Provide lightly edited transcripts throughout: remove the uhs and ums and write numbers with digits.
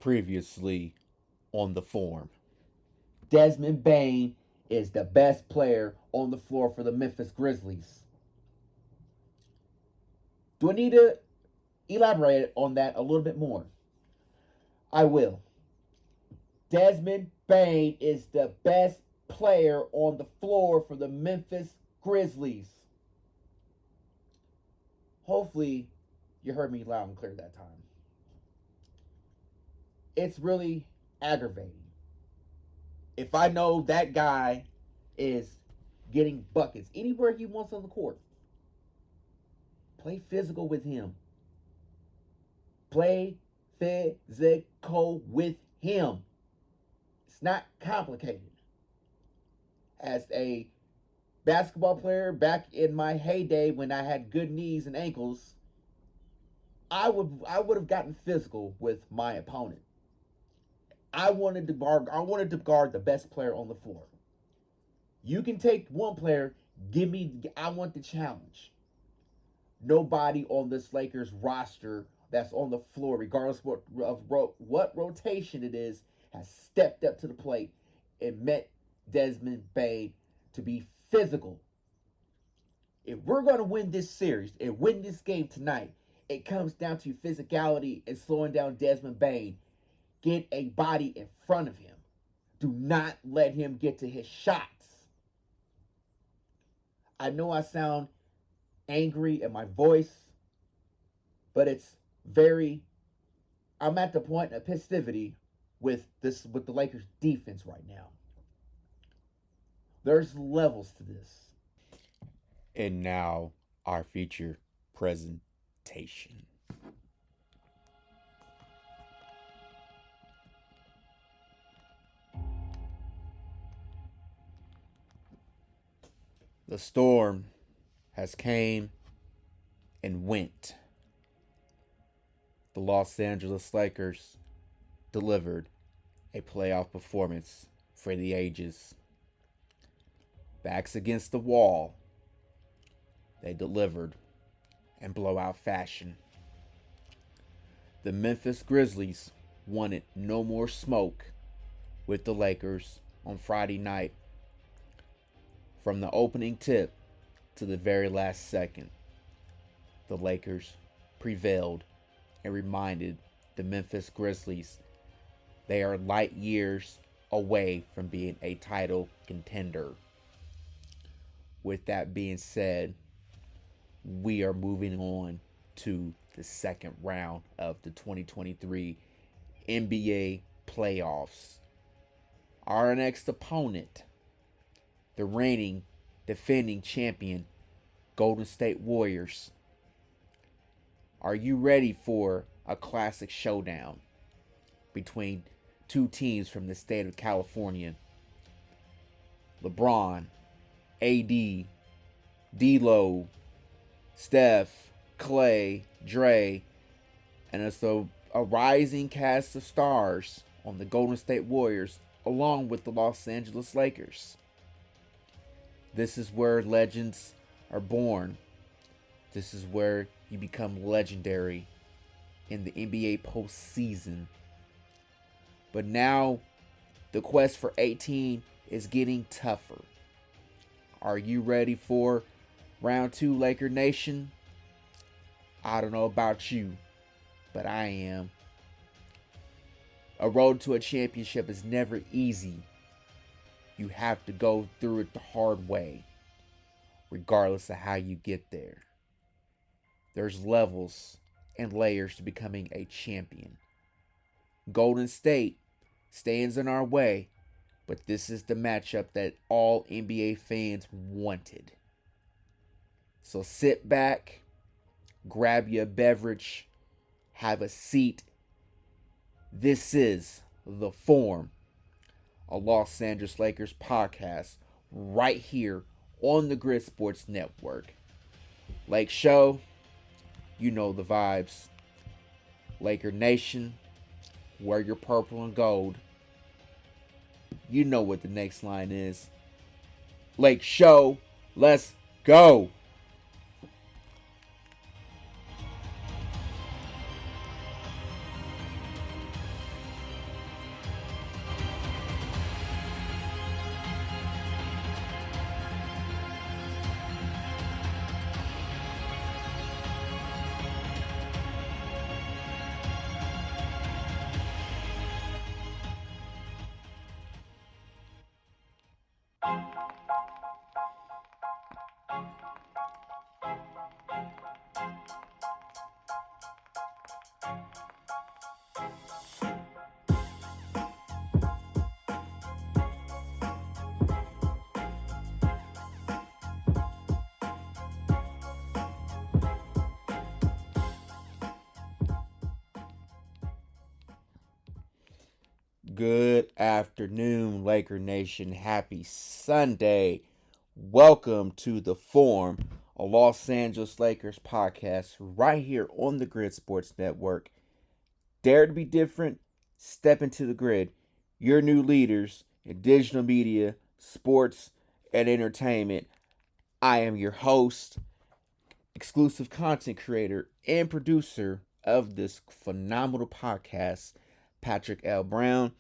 Previously on the form. Desmond Bane is the best player on the floor for the Memphis Grizzlies. Do I need to elaborate on that a little bit more? I will. Desmond Bane is the best player on the floor for the Memphis Grizzlies. Hopefully, you heard me loud and clear that time. It's really aggravating. If I know that guy is getting buckets anywhere he wants on the court, play physical with him. Play physical with him. It's not complicated. As a basketball player back in my heyday when I had good knees and ankles, I would have gotten physical with my opponent. I wanted to guard the best player on the floor. You can take one player, I want the challenge. Nobody on this Lakers roster that's on the floor, regardless of what rotation it is, has stepped up to the plate and met Desmond Bane to be physical. If we're going to win this series and win this game tonight, it comes down to physicality and slowing down Desmond Bane. Get a body in front of him. Do not let him get to his shots. I know I sound angry in my voice, but I'm at the point of festivity with the Lakers defense right now. There's levels to this. And now our feature presentation. The storm has came and went. The Los Angeles Lakers delivered a playoff performance for the ages. Backs against the wall, they delivered in blowout fashion. The Memphis Grizzlies wanted no more smoke with the Lakers on Friday night. From the opening tip to the very last second, the Lakers prevailed and reminded the Memphis Grizzlies they are light years away from being a title contender. With that being said, we are moving on to the second round of the 2023 NBA playoffs. Our next opponent, the reigning defending champion Golden State Warriors. Are you ready for a classic showdown between two teams from the state of California? LeBron, AD, D-Lo, Steph, Clay, Dre, and it's a rising cast of stars on the Golden State Warriors along with the Los Angeles Lakers. This is where legends are born. This is where you become legendary in the NBA postseason. But now, the quest for 18 is getting tougher. Are you ready for round 2, Laker Nation? I don't know about you, but I am. A road to a championship is never easy. You have to go through it the hard way, regardless of how you get there. There's levels and layers to becoming a champion. Golden State stands in our way, but this is the matchup that all NBA fans wanted. So sit back, grab your beverage, have a seat. This is The Form, a Los Angeles Lakers podcast right here on the GRYD Sports Network. Lake Show, you know the vibes. Laker Nation, wear your purple and gold. You know what the next line is. Lake Show, let's go. Good afternoon, Laker Nation. Happy Sunday. Welcome to the Forum, a Los Angeles Lakers podcast right here on the Grid Sports Network. Dare to be different, step into the grid. Your new leaders in digital media, sports, and entertainment. I am your host, exclusive content creator, and producer of this phenomenal podcast, Patrick L. Brown.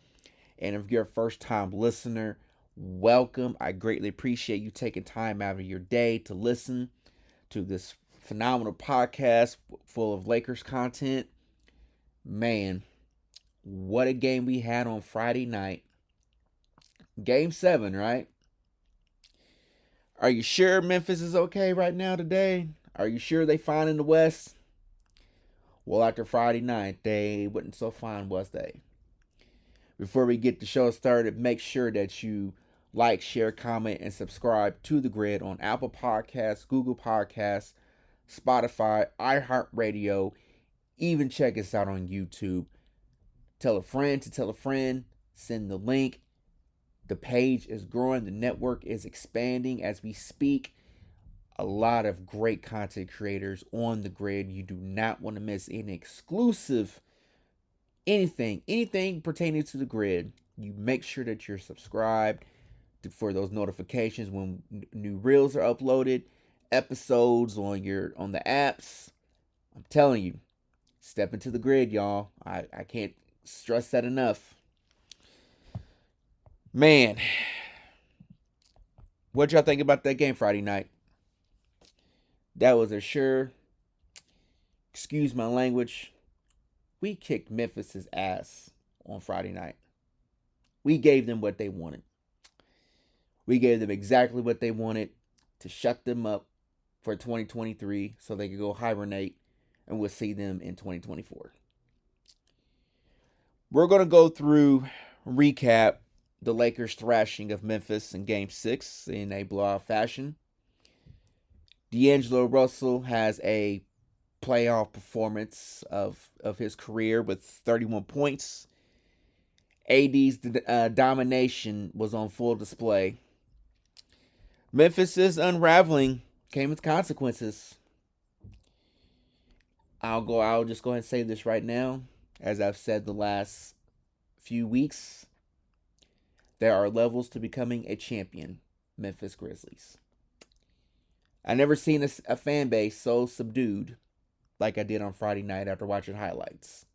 And if you're a first time listener, welcome. I greatly appreciate you taking time out of your day to listen to this phenomenal podcast full of Lakers content. Man, what a game we had on Friday night. Game 7, right? Are you sure Memphis is okay right now today? Are you sure they fine in the West? Well, after Friday night, they wasn't so fine, was they? Before we get the show started, make sure that you like, share, comment, and subscribe to The Grid on Apple Podcasts, Google Podcasts, Spotify, iHeartRadio. Even check us out on YouTube. Tell a friend to tell a friend. Send the link. The page is growing. The network is expanding as we speak. A lot of great content creators on The Grid. You do not want to miss any exclusive anything pertaining to the grid. You make sure that you're subscribed for those notifications when new reels are uploaded, episodes on the apps. I'm telling you, step into the grid, y'all. I can't stress that enough. Man, what y'all think about that game Friday night? That was a sure, excuse my language, we kicked Memphis's ass on Friday night. We gave them what they wanted. We gave them exactly what they wanted to shut them up for 2023 so they could go hibernate, and we'll see them in 2024. We're going to go through, recap the Lakers' thrashing of Memphis in Game 6 in a blowout fashion. D'Angelo Russell has a playoff performance of his career with 31 points. AD's domination was on full display. Memphis's unraveling came with consequences. I'll just go ahead and say this right now. As I've said the last few weeks, there are levels to becoming a champion, Memphis Grizzlies. I never seen a fan base so subdued like I did on Friday night after watching highlights.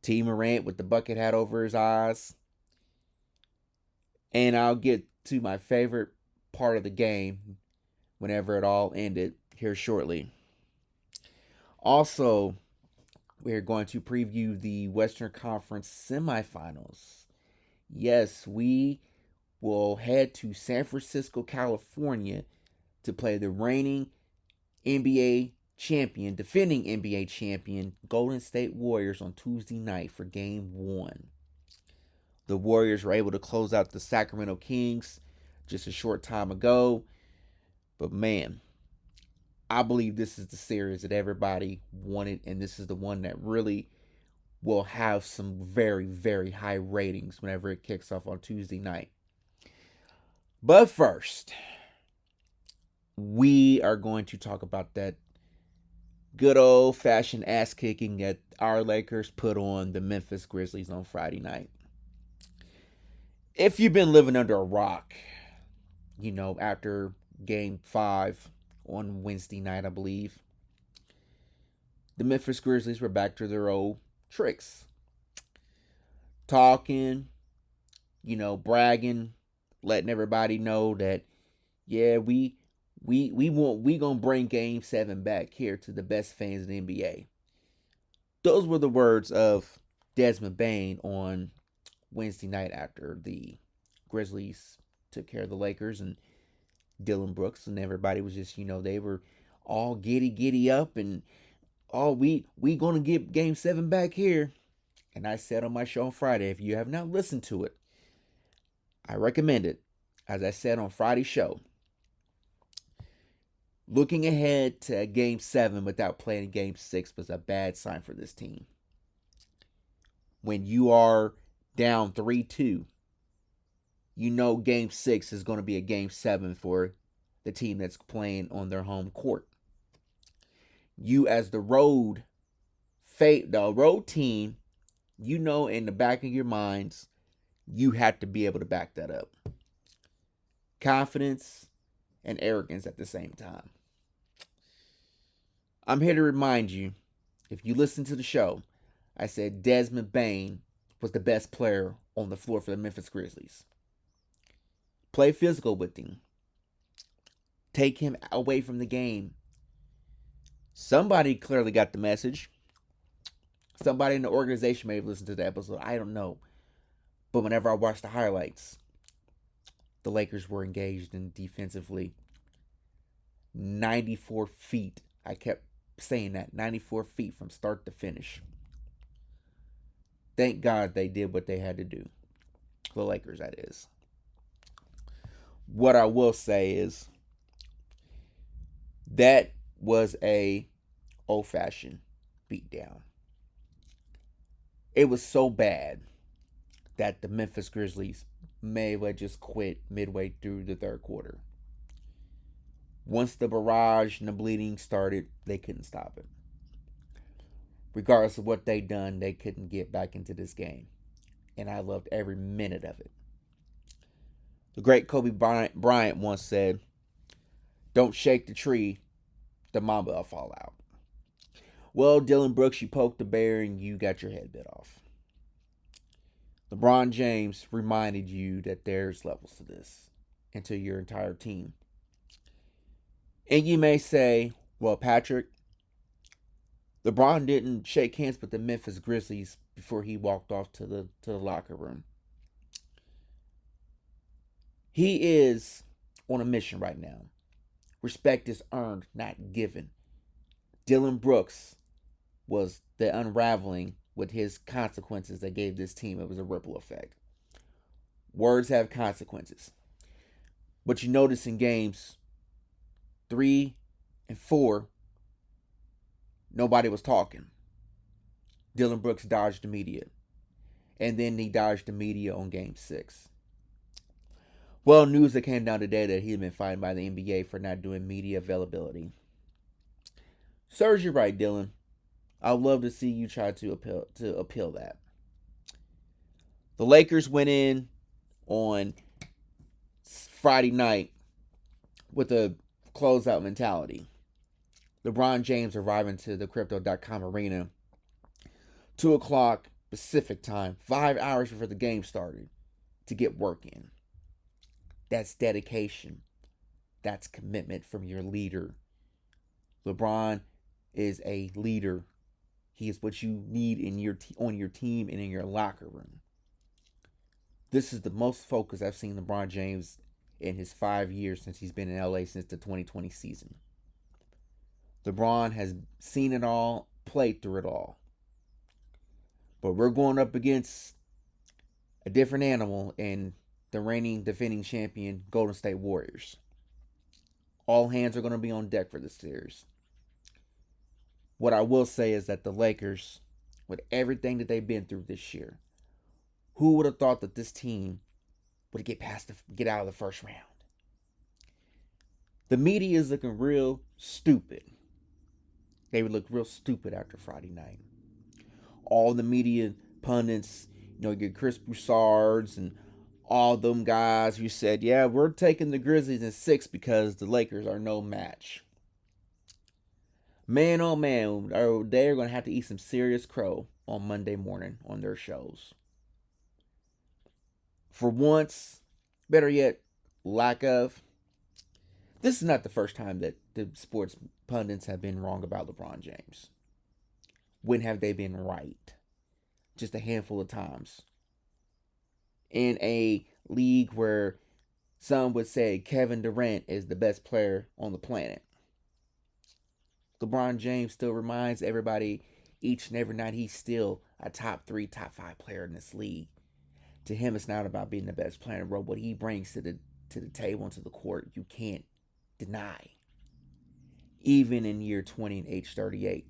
T. Morant with the bucket hat over his eyes. And I'll get to my favorite part of the game whenever it all ended here shortly. Also, we're going to preview the Western Conference semifinals. Yes, we will head to San Francisco, California to play the reigning defending NBA champion, Golden State Warriors on Tuesday night for Game 1. The Warriors were able to close out the Sacramento Kings just a short time ago. But man, I believe this is the series that everybody wanted, and this is the one that really will have some very, very high ratings whenever it kicks off on Tuesday night. But first, we are going to talk about that good old-fashioned ass-kicking that our Lakers put on the Memphis Grizzlies on Friday night. If you've been living under a rock, after Game 5 on Wednesday night, I believe, the Memphis Grizzlies were back to their old tricks. Talking, bragging, letting everybody know that, yeah, we gonna bring Game 7 back here to the best fans in the NBA. Those were the words of Desmond Bane on Wednesday night after the Grizzlies took care of the Lakers and Dylan Brooks, and everybody was just, they were all giddy up, and we gonna get Game 7 back here. And I said on my show on Friday, if you have not listened to it, I recommend it. As I said on Friday's show, looking ahead to Game 7 without playing Game 6 was a bad sign for this team. When you are down 3-2, Game 6 is going to be a Game 7 for the team that's playing on their home court. You as the road team, in the back of your minds, you have to be able to back that up. Confidence and arrogance at the same time. I'm here to remind you, if you listen to the show, I said Desmond Bane was the best player on the floor for the Memphis Grizzlies. Play physical with him. Take him away from the game. Somebody clearly got the message. Somebody in the organization may have listened to the episode. I don't know. But whenever I watched the highlights, the Lakers were engaged in defensively. 94 feet. I kept saying that. 94 feet from start to finish. Thank God they did what they had to do. The Lakers, that is. What I will say is that was a old-fashioned beatdown. It was so bad that the Memphis Grizzlies may have just quit midway through the third quarter. Once the barrage and the bleeding started, they couldn't stop it. Regardless of what they'd done, they couldn't get back into this game. And I loved every minute of it. The great Kobe Bryant once said, "Don't shake the tree, the mamba will fall out." Well, Dylan Brooks, you poked the bear and you got your head bit off. LeBron James reminded you that there's levels to this and to your entire team. And you may say, well, Patrick, LeBron didn't shake hands with the Memphis Grizzlies before he walked off to the locker room. He is on a mission right now. Respect is earned, not given. Dylan Brooks was the unraveling with his consequences that gave this team. It was a ripple effect. Words have consequences. But you notice in games 3 and 4, nobody was talking. Dylan Brooks dodged the media. And then he dodged the media on game 6. Well, news that came down today that he had been fined by the NBA for not doing media availability. Serves you right, Dylan. I'd love to see you try to appeal that. The Lakers went in on Friday night with a closeout mentality. LeBron James arriving to the Crypto.com arena 2 o'clock Pacific time, 5 hours before the game started, to get work in. That's dedication. That's commitment from your leader. LeBron is a leader. He is what you need on your team and in your locker room. This is the most focus I've seen LeBron James in his 5 years since he's been in LA since the 2020 season. LeBron has seen it all, played through it all. But we're going up against a different animal in the reigning defending champion Golden State Warriors. All hands are going to be on deck for this series. What I will say is that the Lakers, with everything that they've been through this year, who would have thought that this team would get out of the first round? The media is looking real stupid. They would look real stupid after Friday night. All the media pundits, your Chris Broussards and all them guys who said, yeah, we're taking the Grizzlies in 6 because the Lakers are no match. Man, oh man, they're going to have to eat some serious crow on Monday morning on their shows. For once, better yet, lack of, this is not the first time that the sports pundits have been wrong about LeBron James. When have they been right? Just a handful of times. In a league where Some would say Kevin Durant is the best player on the planet. LeBron James still reminds everybody each and every night he's still a top 3, top 5 player in this league. To him, it's not about being the best player in the world. What he brings to the table and to the court, you can't deny. Even in year 20 and age 38,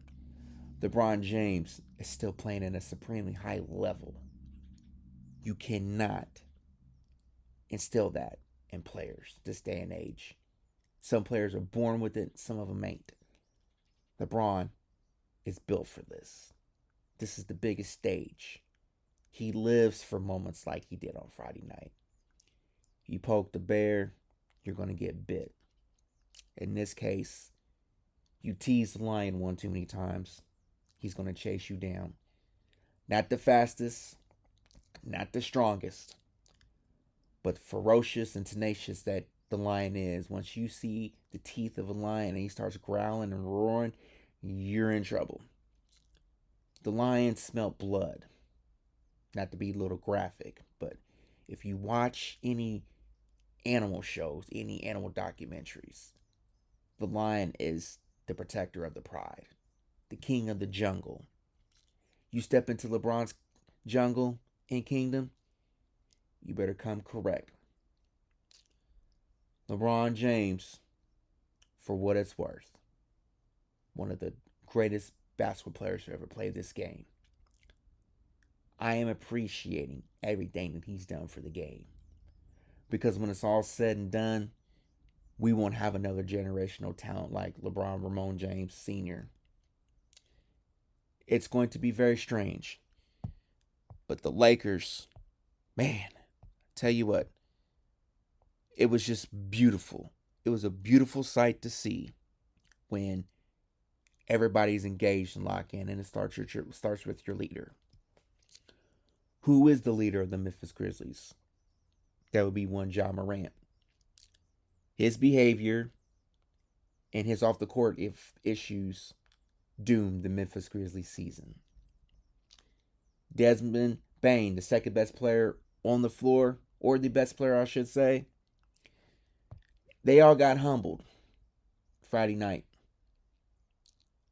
LeBron James is still playing at a supremely high level. You cannot instill that in players this day and age. Some players are born with it, some of them ain't. LeBron is built for this. This is the biggest stage. He lives for moments like he did on Friday night. You poke the bear, you're going to get bit. In this case, you tease the lion one too many times, he's going to chase you down. Not the fastest, not the strongest, but ferocious and tenacious that the lion is. Once you see the teeth of a lion and he starts growling and roaring, you're in trouble. The lion smelt blood. Not to be a little graphic, but if you watch any animal shows, any animal documentaries, the lion is the protector of the pride, the king of the jungle. You step into LeBron's jungle and kingdom, you better come correct. LeBron James, for what it's worth, one of the greatest basketball players to ever play this game. I am appreciating everything that he's done for the game. Because when it's all said and done, we won't have another generational talent like LeBron Ramon James Sr. It's going to be very strange. But the Lakers, man, tell you what, it was just beautiful. It was a beautiful sight to see when everybody's engaged and locked in, and it starts with your leader. Who is the leader of the Memphis Grizzlies? That would be one Ja Morant. His behavior and his off the court issues doomed the Memphis Grizzlies season. Desmond Bane, the second best player on the floor, or the best player I should say, they all got humbled Friday night.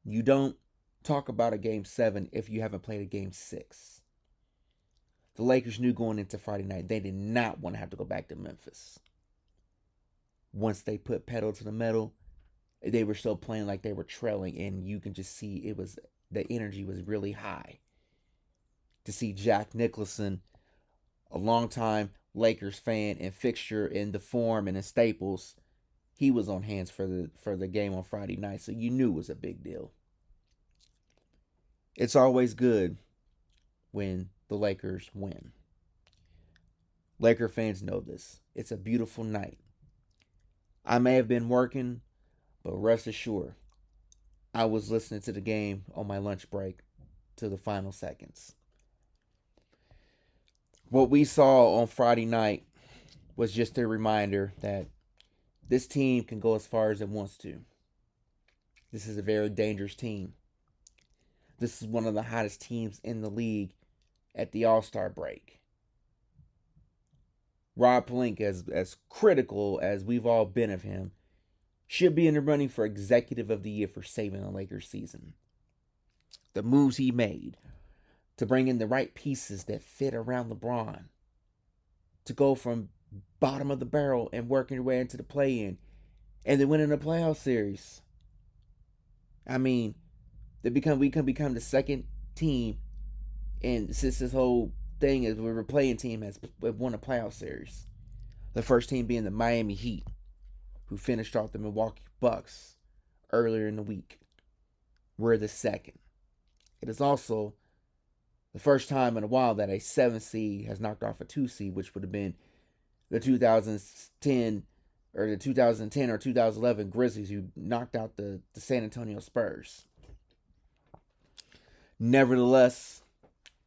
You don't talk about a game 7 if you haven't played a game 6. The Lakers knew going into Friday night they did not want to have to go back to Memphis. Once they put pedal to the metal, they were still playing like they were trailing, and you can just see the energy was really high. To see Jack Nicholson, a longtime Lakers fan and fixture in the Forum and in Staples, he was on hands for the game on Friday night, so you knew it was a big deal. It's always good when the Lakers win. Laker fans know this. It's a beautiful night. I may have been working, but rest assured, I was listening to the game on my lunch break to the final seconds. What we saw on Friday night was just a reminder that this team can go as far as it wants to. This is a very dangerous team. This is one of the hottest teams in the league at the All-Star break. Rob Pelinka, as critical as we've all been of him, should be in the running for Executive of the Year for saving the Lakers season. The moves he made to bring in the right pieces that fit around LeBron, to go from bottom of the barrel and working your way into the play-in, and then winning a playoff series. I mean, we can become the second team, and since this whole thing is we're a playing team has won a playoff series. The first team being the Miami Heat, who finished off the Milwaukee Bucks earlier in the week. We're the second. It is also the first time in a while that a 7 seed has knocked off a 2 seed, which would have been the 2010 or 2011 Grizzlies, who knocked out the San Antonio Spurs. Nevertheless,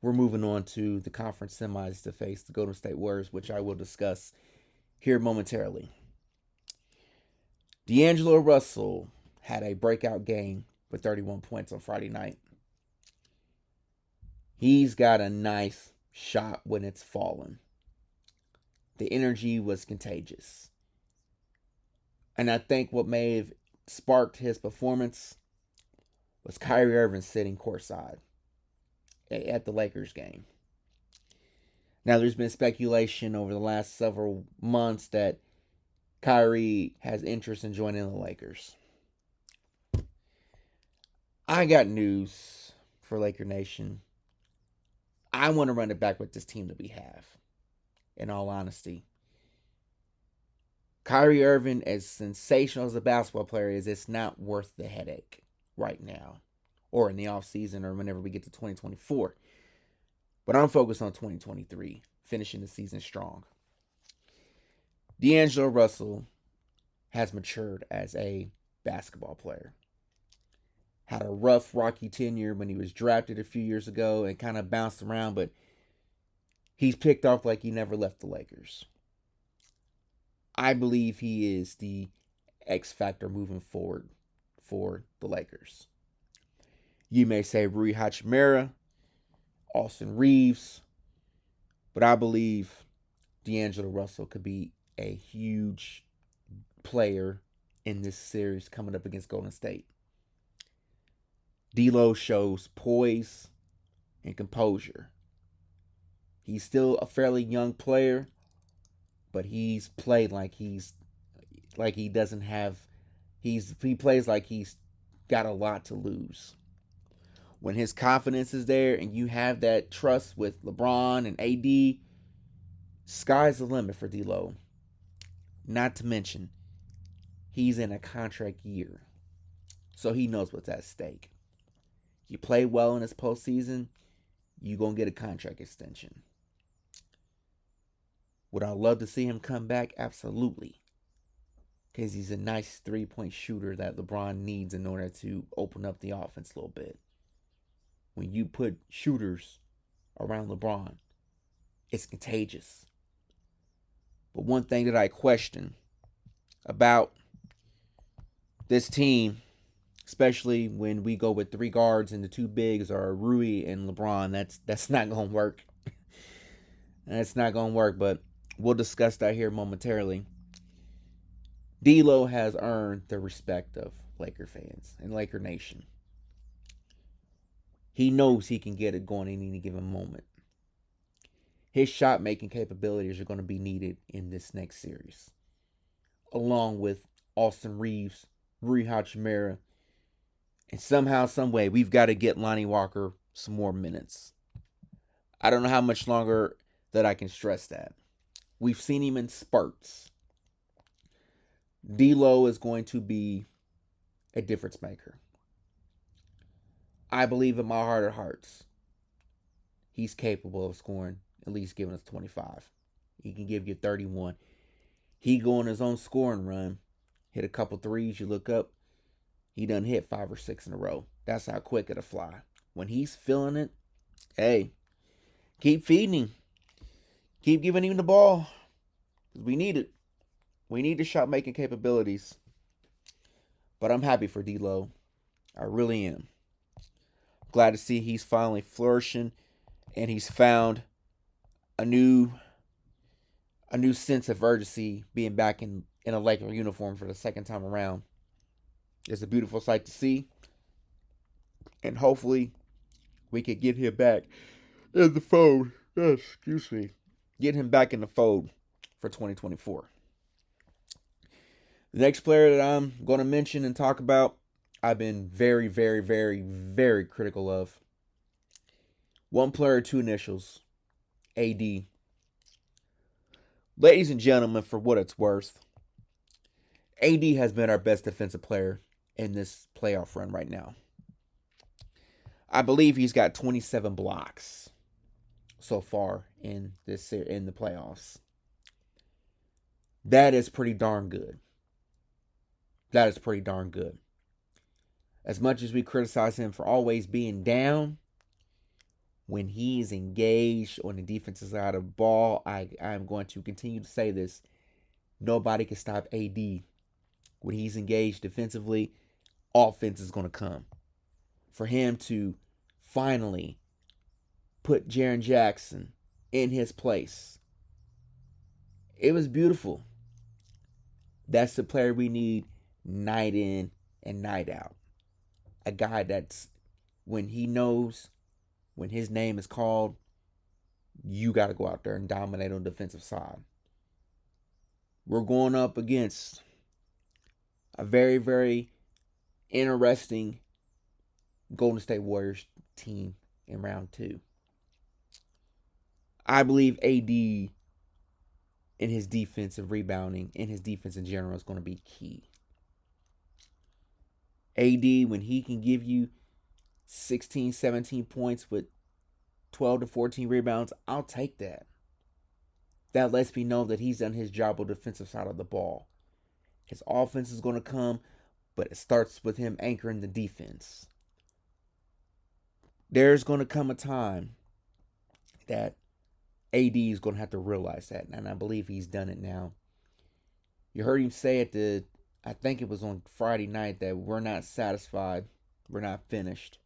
we're moving on to the conference semis to face the Golden State Warriors, which I will discuss here momentarily. D'Angelo Russell had a breakout game with 31 points on Friday night. He's got a nice shot when it's falling. The energy was contagious. And I think what may have sparked his performance was Kyrie Irving sitting courtside at the Lakers game. Now, there's been speculation over the last several months that Kyrie has interest in joining the Lakers. I got news for Laker Nation. I want to run it back with this team that we have, in all honesty. Kyrie Irving, as sensational as a basketball player is, it's not worth the headache right now or in the offseason or whenever we get to 2024. But I'm focused on 2023, finishing the season strong. D'Angelo Russell has matured as a basketball player. Had a rough, rocky tenure when he was drafted a few years ago and kind of bounced around, but he's picked off like he never left the Lakers. I believe he is the X factor moving forward for the Lakers. You may say Rui Hachimura, Austin Reeves, but I believe D'Angelo Russell could be a huge player in this series coming up against Golden State. D'Lo shows poise and composure. He's still a fairly young player, but he's played like he plays like he's got a lot to lose. When his confidence is there and you have that trust with LeBron and AD, sky's the limit for D'Lo. Not to mention, he's in a contract year, so he knows what's at stake. You play well in this postseason, you're going to get a contract extension. Would I love to see him come back? Absolutely. Because he's a nice 3-point shooter that LeBron needs in order to open up the offense a little bit. When you put shooters around LeBron, it's contagious. But one thing that I question about this team, especially when we go with 3 guards and the 2 bigs are Rui and LeBron, that's not going to work. That's not going to work, but we'll discuss that here momentarily. D'Lo has earned the respect of Laker fans and Laker Nation. He knows he can get it going in any given moment. His shot-making capabilities are going to be needed in this next series, along with Austin Reeves, Rui Hachimura, and somehow, some way, we've got to get Lonnie Walker some more minutes. I don't know how much longer that I can stress that. We've seen him in spurts. D'Lo is going to be a difference maker. I believe in my heart of hearts, he's capable of scoring, at least giving us 25. He can give you 31. He go on his own scoring run, hit a couple threes, you look up, he done hit 5 or 6 in a row. That's how quick it'll fly. When he's feeling it, hey, keep feeding him. Keep giving him the ball. We need it. We need the shot making capabilities. But I'm happy for D'Lo. I really am. Glad to see he's finally flourishing and he's found a new sense of urgency being back in a Laker uniform for the second time around. It's a beautiful sight to see. And hopefully we can get him back in the fold. Excuse me. Get him back in the fold for 2024. The next player that I'm going to mention and talk about, I've been very, very, very, very critical of. 1 player, 2 initials. AD. Ladies and gentlemen, for what it's worth, AD has been our best defensive player in this playoff run right now. I believe he's got 27 blocks so far in the playoffs. That is pretty darn good. That is pretty darn good. As much as we criticize him for always being down, when he's engaged on the defensive side of the ball, I'm going to continue to say this. Nobody can stop AD. When he's engaged defensively, offense is going to come. For him to finally put Jaren Jackson in his place It was beautiful. That's the player we need night in and night out. A guy that's, when he knows, when his name is called, you got to go out there and dominate on the defensive side. We're going up against a very, very interesting Golden State Warriors team in round 2. I believe AD in his defensive rebounding, in his defense in general, is going to be key. AD, when he can give you 16, 17 points with 12 to 14 rebounds, I'll take that. That lets me know that he's done his job on the defensive side of the ball. His offense is going to come, but it starts with him anchoring the defense. There's going to come a time that AD is going to have to realize that, and I believe he's done it now. You heard him say I think it was on Friday night, that we're not satisfied, we're not finished.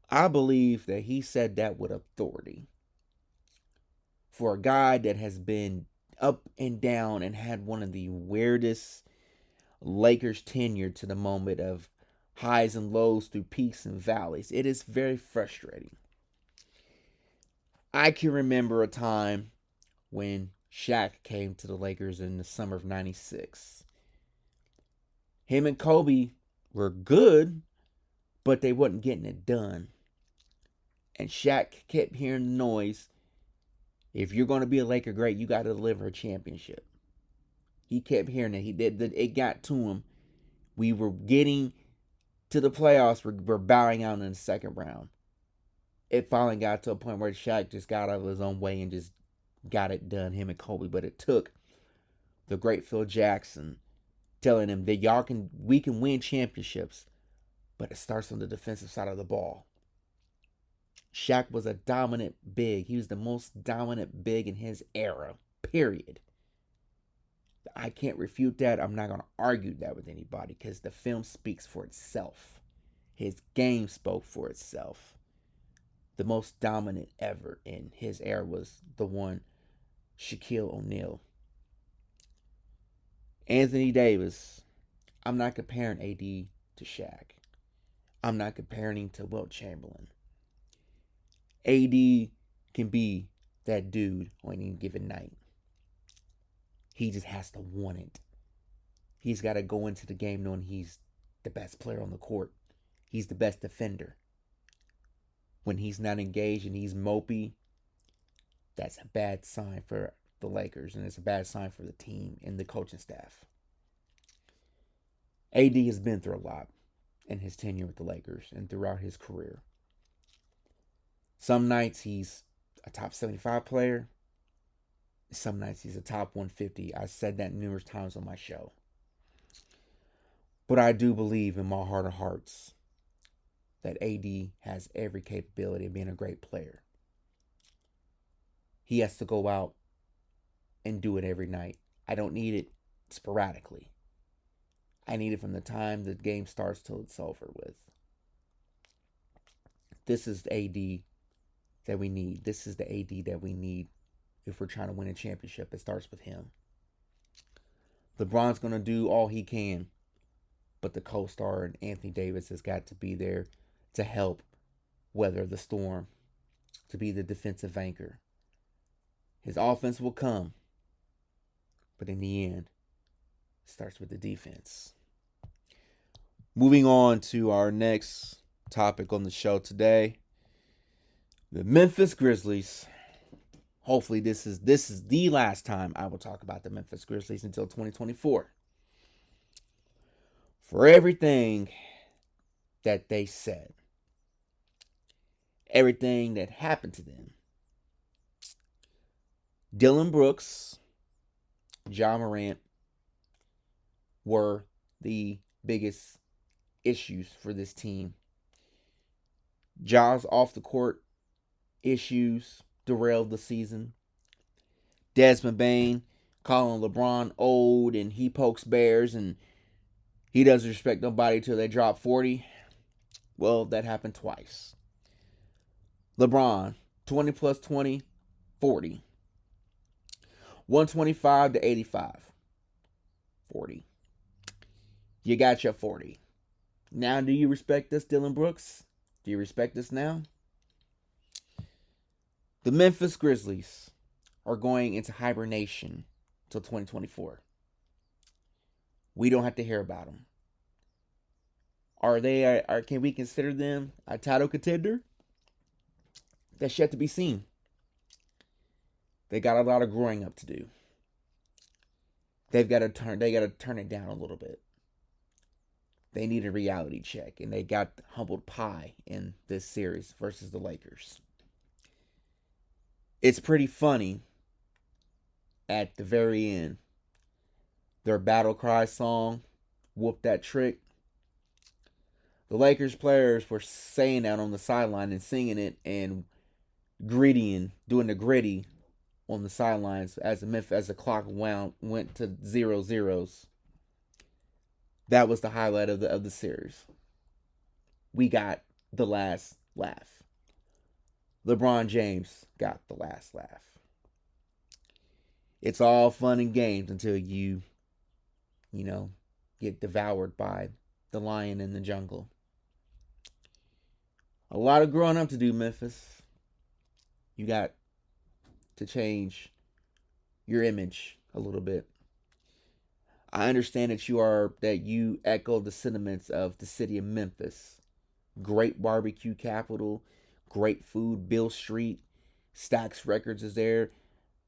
I believe that he said that with authority. For a guy that has been up and down and had one of the weirdest Lakers tenure to the moment of highs and lows through peaks and valleys, it is very frustrating. I can remember a time when Shaq came to the Lakers in the summer of '96. Him and Kobe were good, but they wasn't getting it done. And Shaq kept hearing the noise. If you're going to be a Laker great, you got to deliver a championship. He kept hearing it. It got to him. We were getting to the playoffs. We're bowing out in the second round. It finally got to a point where Shaq just got out of his own way and just got it done, him and Kobe. But it took the great Phil Jackson telling him that we can win championships, but it starts on the defensive side of the ball. Shaq was a dominant big. He was the most dominant big in his era, period. I can't refute that. I'm not going to argue that with anybody because the film speaks for itself. His game spoke for itself. The most dominant ever in his era was the one, Shaquille O'Neal. Anthony Davis, I'm not comparing AD to Shaq. I'm not comparing him to Wilt Chamberlain. AD can be that dude on any given night. He just has to want it. He's got to go into the game knowing he's the best player on the court. He's the best defender. When he's not engaged and he's mopey, that's a bad sign for the Lakers, and it's a bad sign for the team and the coaching staff. AD has been through a lot in his tenure with the Lakers and throughout his career. Some nights he's a top 75 player. Some nights he's a top 150. I said that numerous times on my show. But I do believe in my heart of hearts that AD has every capability of being a great player. He has to go out and do it every night. I don't need it sporadically. I need it from the time the game starts till it's over with. This is the AD that we need. This is the AD that we need if we're trying to win a championship. It starts with him. LeBron's going to do all he can, but the co-star and Anthony Davis has got to be there to help weather the storm, to be the defensive anchor. His offense will come, but in the end, it starts with the defense. Moving on to our next topic on the show today, the Memphis Grizzlies. Hopefully this is the last time I will talk about the Memphis Grizzlies until 2024. For everything that they said, everything that happened to them, Dylan Brooks, Ja Morant were the biggest issues for this team. Ja's off the court issues derailed the season. Desmond Bane calling LeBron old and he pokes bears and he doesn't respect nobody till they drop 40. Well, that happened twice. LeBron, 20 plus 20, 40. 125 to 85. 40. You got your 40. Now, do you respect this, Dylan Brooks? Do you respect this now? The Memphis Grizzlies are going into hibernation till 2024. We don't have to hear about them. Are they? Can we consider them a title contender? That's yet to be seen. They got a lot of growing up to do. They got to turn it down a little bit. They need a reality check, and they got humbled pie in this series versus the Lakers. It's pretty funny at the very end. Their battle cry song, Whoop That Trick. The Lakers players were saying that on the sideline and singing it and doing the gritty on the sidelines as the clock went to 0-0s. That was the highlight of the series. We got the last laugh. LeBron James got the last laugh. It's all fun and games until you get devoured by the lion in the jungle. A lot of growing up to do, Memphis. You got to change your image a little bit. I understand that you echo the sentiments of the city of Memphis. Great barbecue capital, great food, Bill Street, Stax Records is there,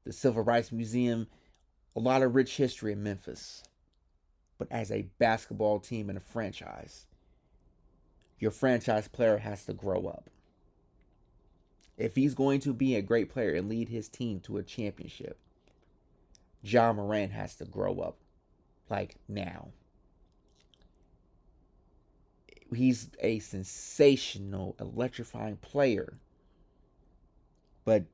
the Civil Rights Museum, a lot of rich history in Memphis. But as a basketball team and a franchise, your franchise player has to grow up. If he's going to be a great player and lead his team to a championship, Ja Morant has to grow up. Like now. He's a sensational, electrifying player. But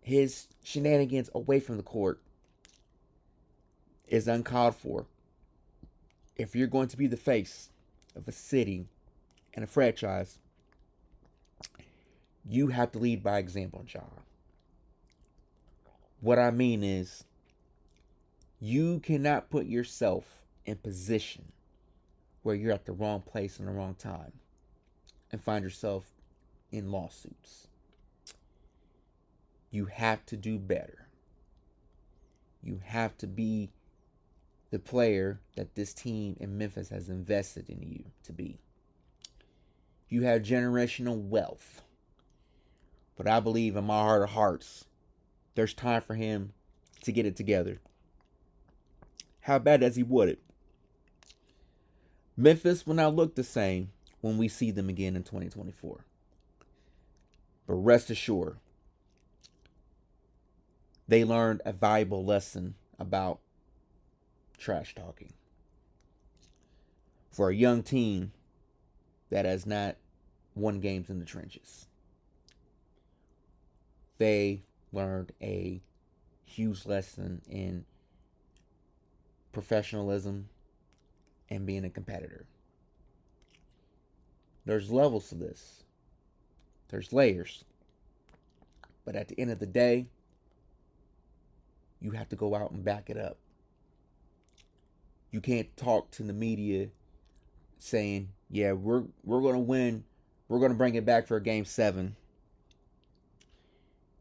his shenanigans away from the court is uncalled for. If you're going to be the face of a city and a franchise, you have to lead by example, Ja. What I mean is, you cannot put yourself in position where you're at the wrong place in the wrong time and find yourself in lawsuits. You have to do better. You have to be the player that this team in Memphis has invested in you to be. You have generational wealth. But I believe in my heart of hearts, there's time for him to get it together. How bad does he want it? Memphis will not look the same when we see them again in 2024. But rest assured, they learned a valuable lesson about trash talking. For a young team that has not won games in the trenches, they learned a huge lesson in professionalism and being a competitor. There's levels to this. There's layers. But at the end of the day, you have to go out and back it up. You can't talk to the media saying, yeah, we're going to win. We're going to bring it back for a game 7.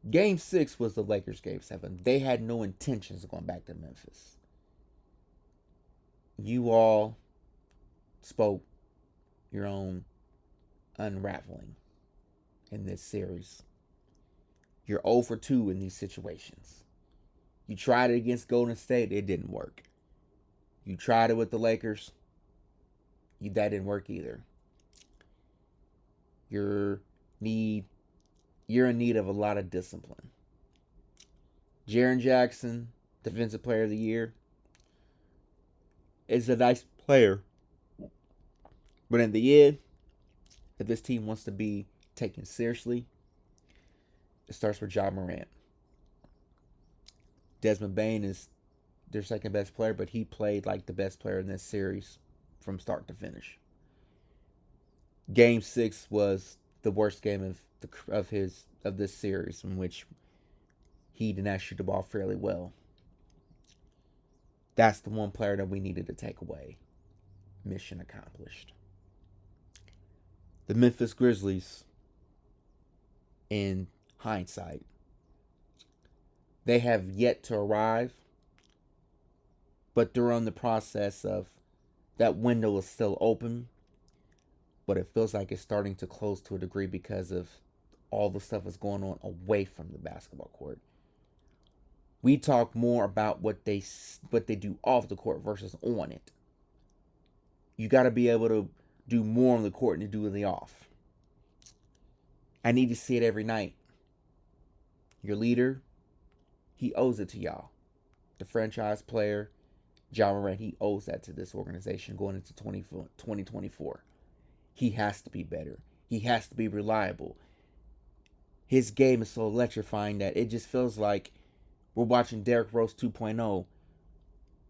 Game 6 was the Lakers' game 7. They had no intentions of going back to Memphis. You all spoke your own unraveling in this series. You're 0 for 2 in these situations. You tried it against Golden State, it didn't work. You tried it with the Lakers, that didn't work either. You're in need of a lot of discipline. Jaren Jackson, Defensive Player of the Year, is a nice player. But in the end, if this team wants to be taken seriously, it starts with Ja Morant. Desmond Bane is their second best player, but he played like the best player in this series from start to finish. Game 6 was the worst game of this series, in which he did not shoot the ball fairly well. That's the one player that we needed to take away. Mission accomplished. The Memphis Grizzlies, in hindsight, they have yet to arrive, but they're on the process of that window is still open, but it feels like it's starting to close to a degree because of all the stuff that's going on away from the basketball court. We talk more about what they do off the court versus on it. You got to be able to do more on the court than you do in the off. I need to see it every night. Your leader, he owes it to y'all. The franchise player, Ja Morant, he owes that to this organization going into 2024. He has to be better. He has to be reliable. His game is so electrifying that it just feels like we're watching Derrick Rose 2.0,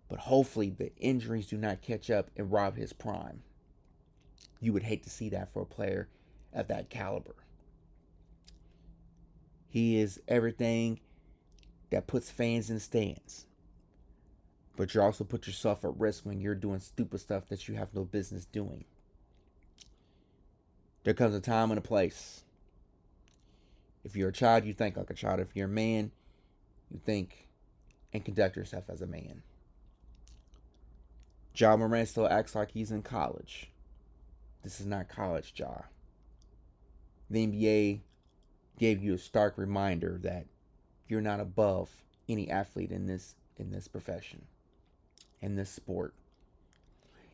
but hopefully the injuries do not catch up and rob his prime. You would hate to see that for a player of that caliber. He is everything that puts fans in the stands. But you also put yourself at risk when you're doing stupid stuff that you have no business doing. There comes a time and a place. If you're a child, you think like a child. If you're a man, you think and conduct yourself as a man. Ja Morant still acts like he's in college. This is not college, Ja. The NBA gave you a stark reminder that you're not above any athlete in this profession, in this sport.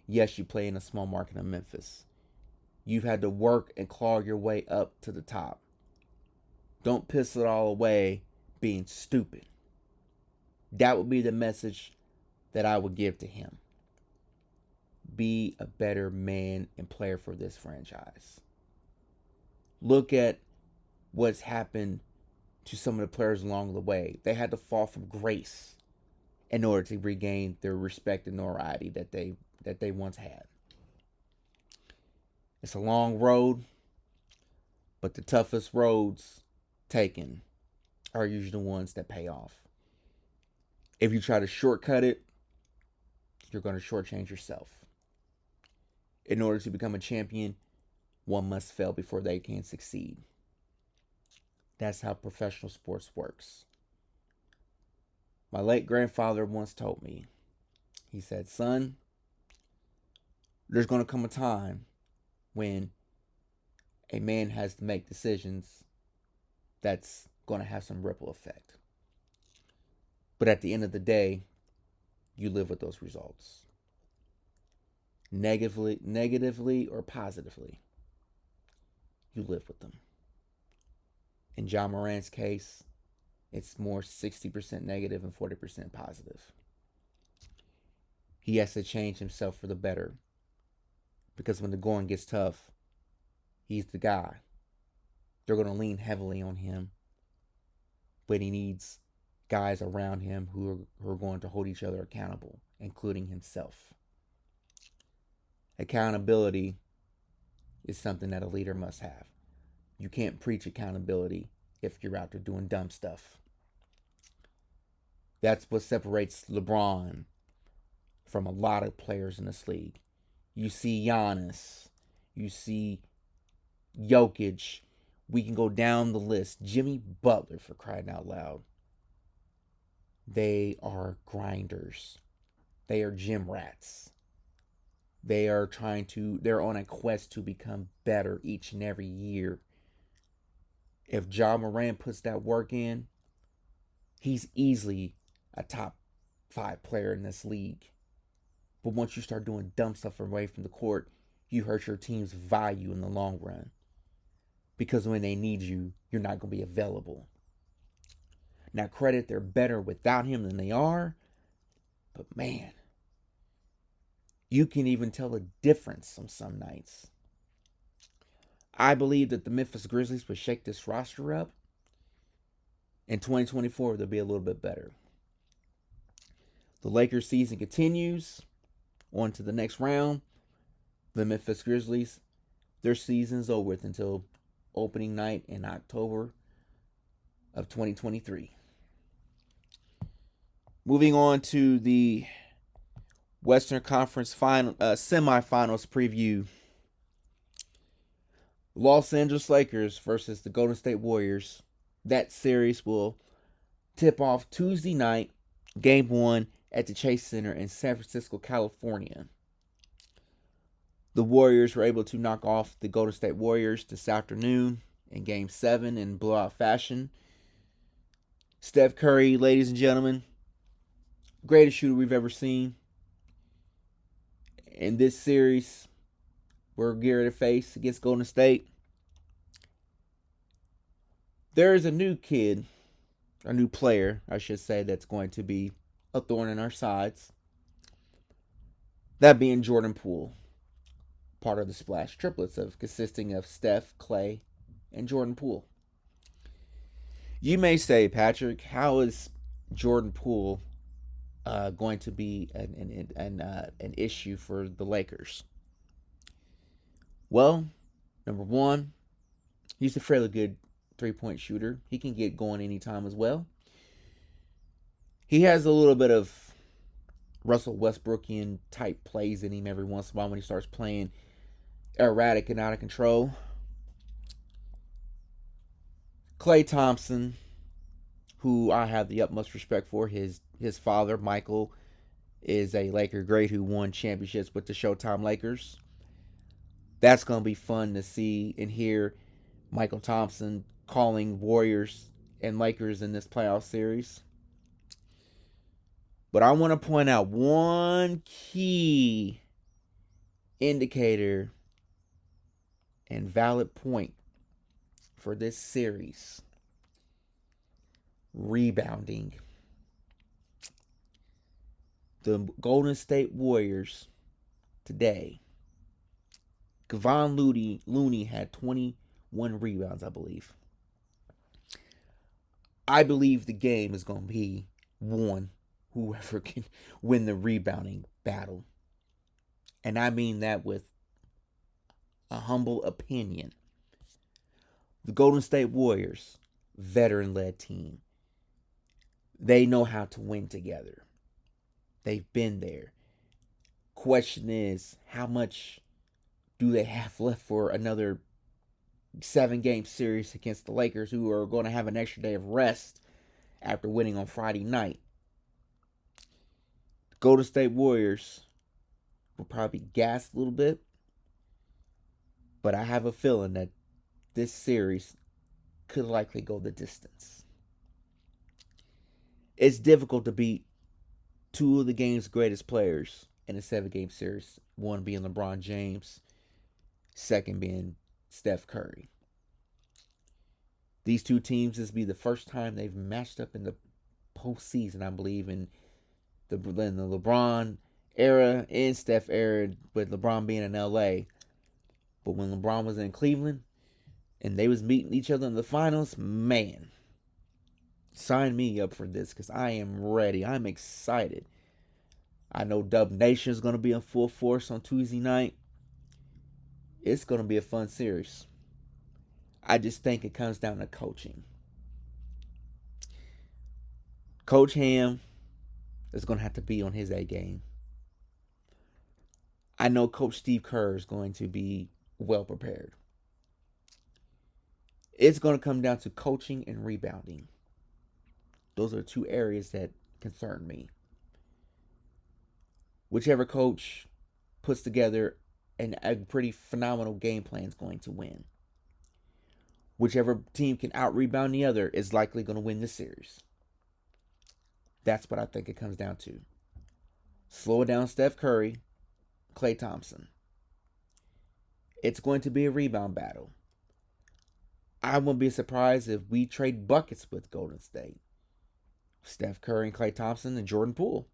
Yes, you play in a small market in Memphis. You've had to work and claw your way up to the top. Don't piss it all away being stupid. That would be the message that I would give to him. Be a better man and player for this franchise. Look at what's happened to some of the players along the way. They had to fall from grace in order to regain their respect and notoriety that they once had. It's a long road, but the toughest roads taken are usually the ones that pay off. If you try to shortcut it, you're going to shortchange yourself. In order to become a champion, one must fail before they can succeed. That's how professional sports works. My late grandfather once told me, he said, son, there's going to come a time when a man has to make decisions that's going to have some ripple effect. But at the end of the day, you live with those results. Negatively or positively, you live with them. In Ja Morant's case, it's more 60% negative and 40% positive. He has to change himself for the better. Because when the going gets tough, he's the guy. They're going to lean heavily on him. But he needs guys around him who are going to hold each other accountable, including himself. Accountability is something that a leader must have. You can't preach accountability if you're out there doing dumb stuff. That's what separates LeBron from a lot of players in this league. You see Giannis. You see Jokic. We can go down the list. Jimmy Butler, for crying out loud. They are grinders. They are gym rats. They're on a quest to become better each and every year. If Ja Morant puts that work in, he's easily a top 5 player in this league. But once you start doing dumb stuff away from the court, you hurt your team's value in the long run. Because when they need you, you're not going to be available. Now, credit, they're better without him than they are. But man, you can even tell a difference on some nights. I believe that the Memphis Grizzlies will shake this roster up. In 2024, they'll be a little bit better. The Lakers season continues. On to the next round. The Memphis Grizzlies, their season's over with until opening night in October of 2023. Moving on to the Western Conference semifinals preview. Los Angeles Lakers versus the Golden State Warriors. That series will tip off Tuesday night, game 1 at the Chase Center in San Francisco, California. The Warriors were able to knock off the Golden State Warriors this afternoon in game 7 in blowout fashion. Steph Curry, ladies and gentlemen, greatest shooter we've ever seen. In this series, we're geared to face against Golden State. There is a new player, I should say, that's going to be a thorn in our sides. That being Jordan Poole, part of the Splash Triplets consisting of Steph, Clay, and Jordan Poole. You may say, Patrick, how is Jordan Poole going to be an issue for the Lakers? Well, number one, he's a fairly good three-point shooter. He can get going anytime as well. He has a little bit of Russell Westbrookian type plays in him every once in a while when he starts playing erratic and out of control. Klay Thompson, who I have the utmost respect for, his father, Michael, is a Laker great who won championships with the Showtime Lakers. That's going to be fun to see and hear Michael Thompson calling Warriors and Lakers in this playoff series. But I want to point out one key indicator and valid point for this series. Rebounding. The Golden State Warriors today, Kevon Looney had 21 rebounds, I believe. I believe the game is going to be won whoever can win the rebounding battle. And I mean that with a humble opinion. The Golden State Warriors, veteran-led team. They know how to win together. They've been there. Question is, how much do they have left for another 7-game series against the Lakers, who are going to have an extra day of rest after winning on Friday night? The Golden State Warriors will probably gas a little bit, but I have a feeling that this series could likely go the distance. It's difficult to beat two of the game's greatest players in a 7-game series. One being LeBron James, second being Steph Curry. These two teams, this will be the first time they've matched up in the postseason, I believe, in the LeBron era and Steph era, with LeBron being in LA. But when LeBron was in Cleveland and they was meeting each other in the finals, man, sign me up for this because I am ready. I'm excited. I know Domination is going to be in full force on Tuesday night. It's going to be a fun series. I just think it comes down to coaching. Coach Ham is going to have to be on his A game. I know Coach Steve Kerr is going to be well prepared. It's going to come down to coaching and rebounding. Those are two areas that concern me. Whichever coach puts together a pretty phenomenal game plan is going to win. Whichever team can out-rebound the other is likely going to win the series. That's what I think it comes down to. Slow it down, Steph Curry, Klay Thompson. It's going to be a rebound battle. I wouldn't be surprised if we trade buckets with Golden State. Steph Curry and Klay Thompson and Jordan Poole.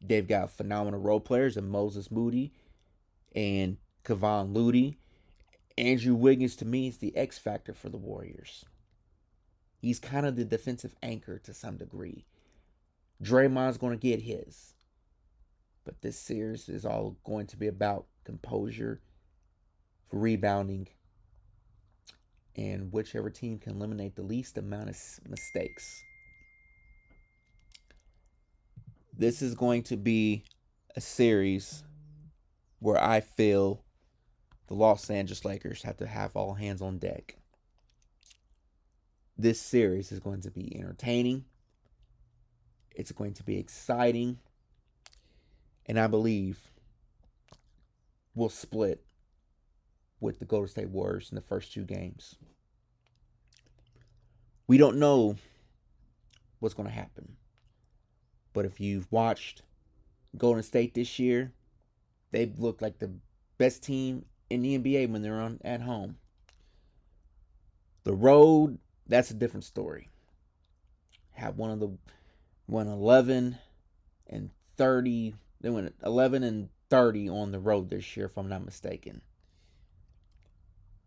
They've got phenomenal role players in Moses Moody and Kevon Looney. Andrew Wiggins, to me, is the X factor for the Warriors. He's kind of the defensive anchor to some degree. Draymond's going to get his. But this series is all going to be about composure, rebounding, and whichever team can eliminate the least amount of mistakes. This is going to be a series where I feel the Los Angeles Lakers have to have all hands on deck. This series is going to be entertaining. It's going to be exciting. And I believe we'll split with the Golden State Warriors in the first two games. We don't know what's going to happen. But if you've watched Golden State this year, they've looked like the best team in the NBA when they're on at home. The road, that's a different story. Have won 11 and 30. They went 11 and 30 on the road this year, if I'm not mistaken.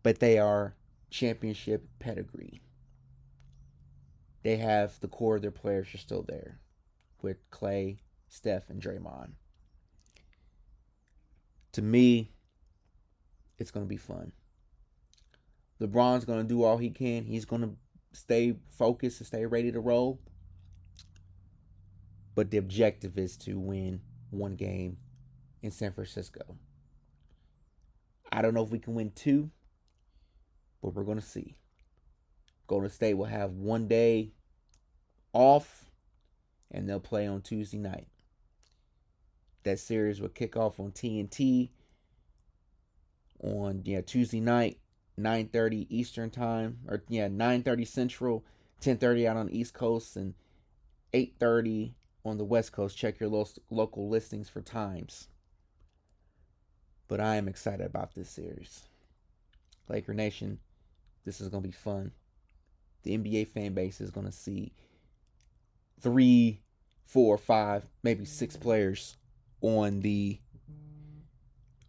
But they are championship pedigree. They have the core of their players are still there, with Clay, Steph, and Draymond. To me, it's going to be fun. LeBron's going to do all he can. He's going to stay focused and stay ready to roll. But the objective is to win one game in San Francisco. I don't know if we can win two, but we're going to see. Golden State will have one day off, and they'll play on Tuesday night. That series will kick off on TNT on Tuesday night, 9:30 Eastern time, or 9:30 Central, 10:30 out on the East Coast, and 8:30 on the West Coast. Check your local listings for times. But I am excited about this series. Laker Nation, this is going to be fun. The NBA fan base is going to see 3, 4, 5, maybe 6 players on the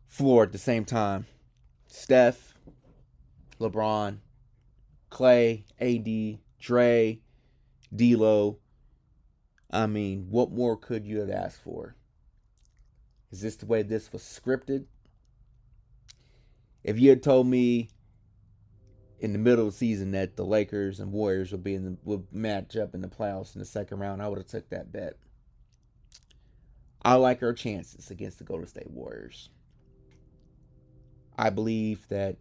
floor at the same time. Steph, LeBron, Clay, AD, Dre, D'Lo. I mean, what more could you have asked for? Is this the way this was scripted? If you had told me in the middle of the season that the Lakers and Warriors would match up in the playoffs in the second round, I would have took that bet. I like our chances against the Golden State Warriors. I believe that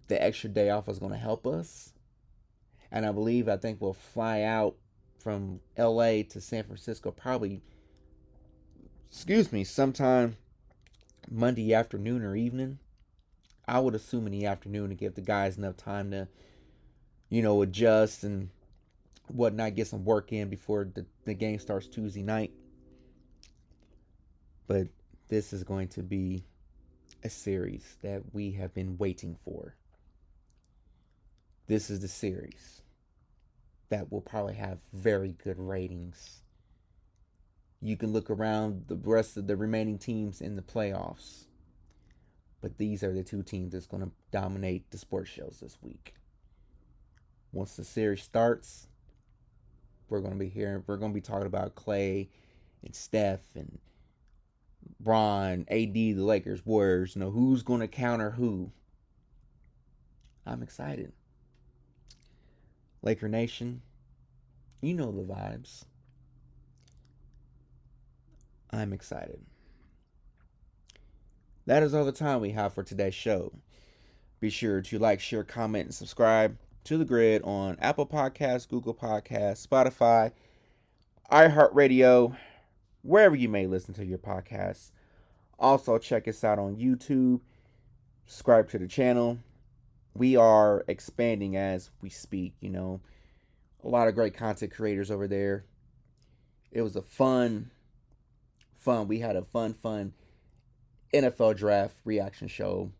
the extra day off is going to help us. And I think we'll fly out from LA to San Francisco sometime Monday afternoon or evening. I would assume in the afternoon to give the guys enough time to, adjust and whatnot, get some work in before the game starts Tuesday night. But this is going to be a series that we have been waiting for. This is the series that will probably have very good ratings. You can look around the rest of the remaining teams in the playoffs, but these are the two teams that's going to dominate the sports shows this week. Once the series starts, we're going to be talking about Clay and Steph and Bron, AD, the Lakers, Warriors. Who's going to counter who. I'm excited. Laker Nation, you know the vibes. I'm excited. That is all the time we have for today's show. Be sure to like, share, comment, and subscribe to The Grid on Apple Podcasts, Google Podcasts, Spotify, iHeartRadio, wherever you may listen to your podcasts. Also, check us out on YouTube. Subscribe to the channel. We are expanding as we speak. A lot of great content creators over there. It was a fun. We had a fun NFL draft reaction show.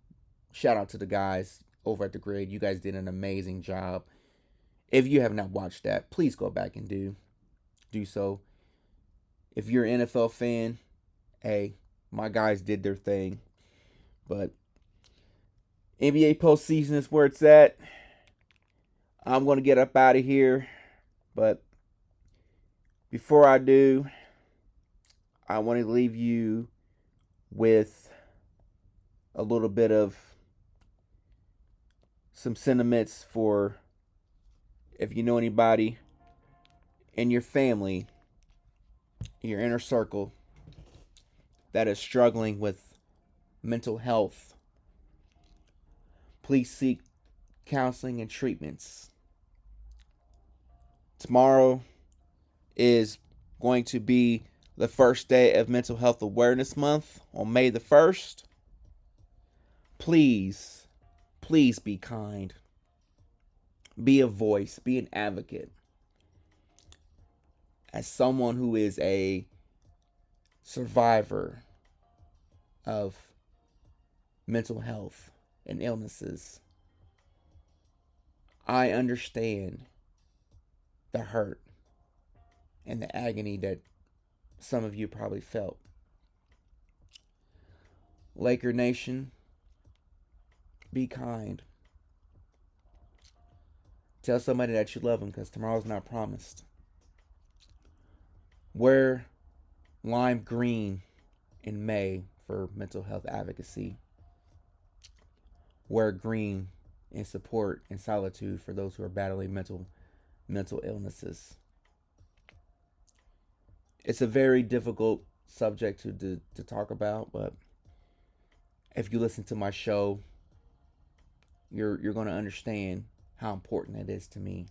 Shout out to the guys over at The Grid. You guys did an amazing job. If you have not watched that, please go back and do so. If you're an NFL fan, hey, my guys did their thing. But NBA postseason is where it's at. I'm going to get up out of here. But before I do, I want to leave you with a little bit of some sentiments for if you know anybody in your family, your inner circle, that is struggling with mental health, please seek counseling and treatments. Tomorrow is going to be the first day of Mental Health Awareness Month on May the 1st. Please, please be kind. Be a voice, be an advocate. As someone who is a survivor of mental health and illnesses, I understand the hurt and the agony that some of you probably felt. Laker Nation, be kind. Tell somebody that you love them, because tomorrow's not promised. Wear lime green in May for mental health advocacy. Wear green in support and solitude for those who are battling mental illnesses. It's a very difficult subject to talk about, but if you listen to my show, you're going to understand how important it is to me.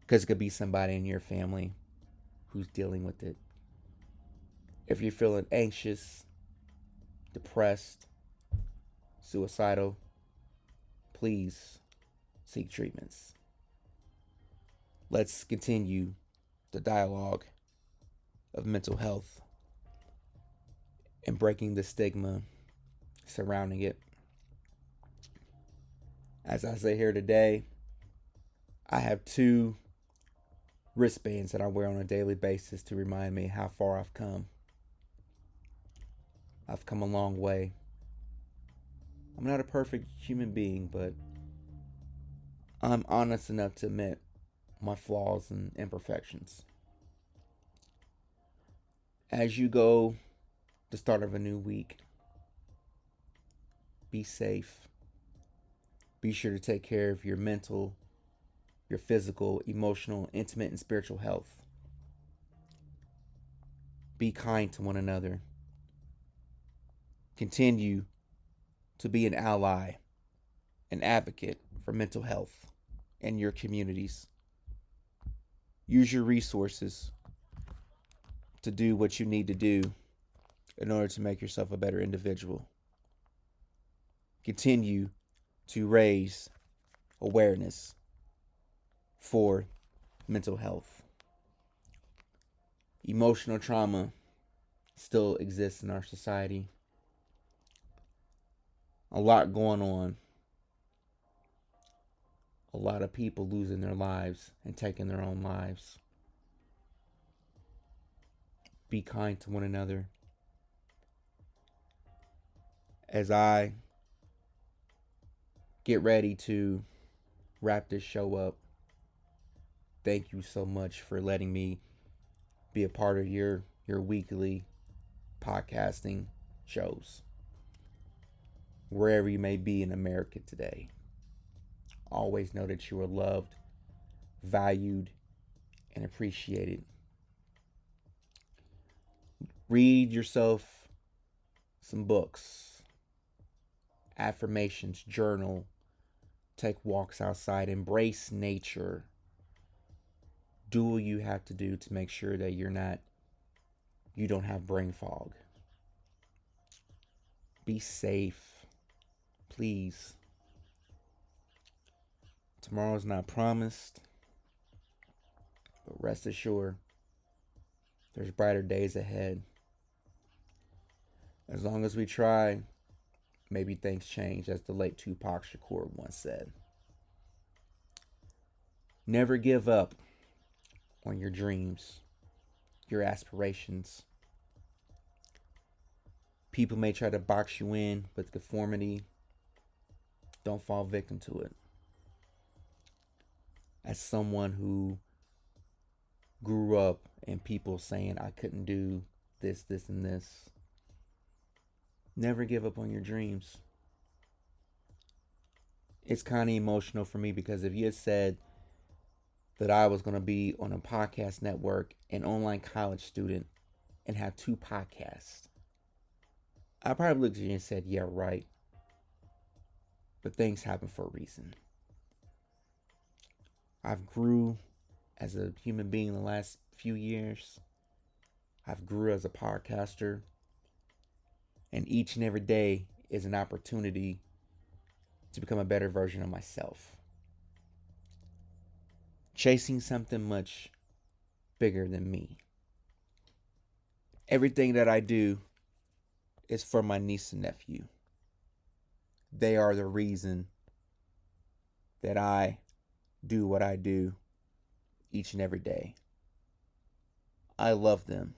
Because it could be somebody in your family who's dealing with it. If you're feeling anxious, depressed, suicidal, please seek treatments. Let's continue the dialogue of mental health and breaking the stigma surrounding it. As I say here today, I have 2 wristbands that I wear on a daily basis to remind me how far I've come. I've come a long way. I'm not a perfect human being, but I'm honest enough to admit my flaws and imperfections. As you go the start of a new week, be safe. Be sure to take care of your mental, your physical, emotional, intimate, and spiritual health. Be kind to one another. Continue to be an ally, an advocate for mental health in your communities. Use your resources to do what you need to do in order to make yourself a better individual. Continue to raise awareness for mental health. Emotional trauma still exists in our society. A lot going on. A lot of people losing their lives and taking their own lives. Be kind to one another. As I get ready to wrap this show up, thank you so much for letting me be a part of your weekly podcasting shows. Wherever you may be in America today, always know that you are loved, valued, and appreciated. Read yourself some books, affirmations, journal, take walks outside, embrace nature. Do what you have to do to make sure that you don't have brain fog. Be safe, please. Tomorrow's not promised, but rest assured, there's brighter days ahead. As long as we try, maybe things change, as the late Tupac Shakur once said. Never give up on your dreams, your aspirations. People may try to box you in with conformity. Don't fall victim to it. As someone who grew up and people saying I couldn't do this, and this, never give up on your dreams. It's kind of emotional for me, because if you had said that I was going to be on a podcast network, an online college student, and have 2 podcasts? I probably looked at you and said, yeah, right. But things happen for a reason. I've grew as a human being in the last few years. I've grew as a podcaster. And each and every day is an opportunity to become a better version of myself. Chasing something much bigger than me. Everything that I do is for my niece and nephew. They are the reason that I do what I do each and every day. I love them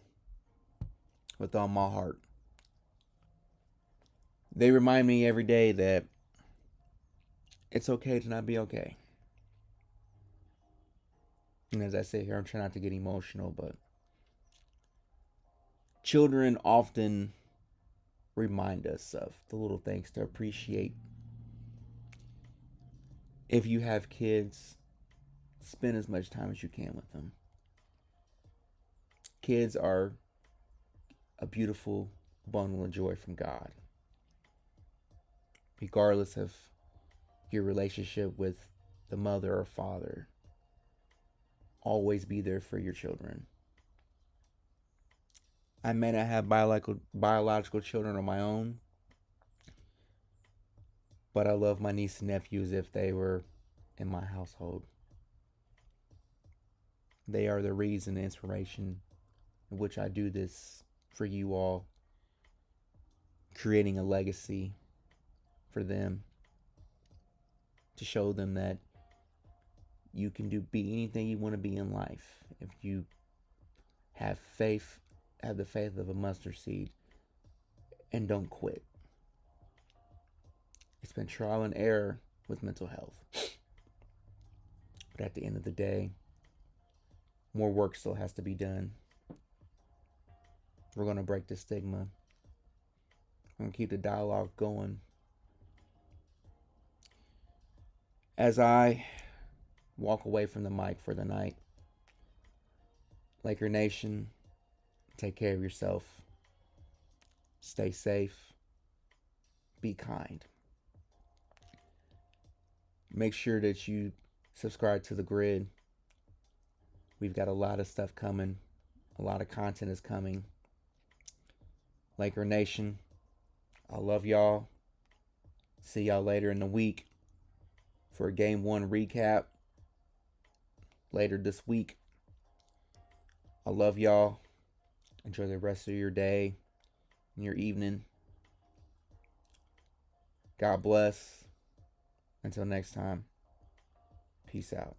with all my heart. They remind me every day that it's okay to not be okay. And as I sit here, I'm trying not to get emotional, but children often remind us of the little things to appreciate. If you have kids, spend as much time as you can with them. Kids are a beautiful bundle of joy from God. Regardless of your relationship with the mother or father, always be there for your children. I may not have biological children of my own, but I love my niece and nephews if they were in my household. They are the reason and inspiration in which I do this for you all, creating a legacy for them to show them that you can be anything you want to be in life if you have faith, have the faith of a mustard seed, and don't quit. It's been trial and error with mental health. But at the end of the day, more work still has to be done. We're going to break the stigma. We're going to keep the dialogue going. As I walk away from the mic for the night, Laker Nation, take care of yourself. Stay safe. Be kind. Make sure that you subscribe to the GRYD. We've got a lot of stuff coming. A lot of content is coming. Laker Nation, I love y'all. See y'all later in the week for a Game 1 recap later this week. I love y'all. Enjoy the rest of your day and your evening. God bless. Until next time, peace out.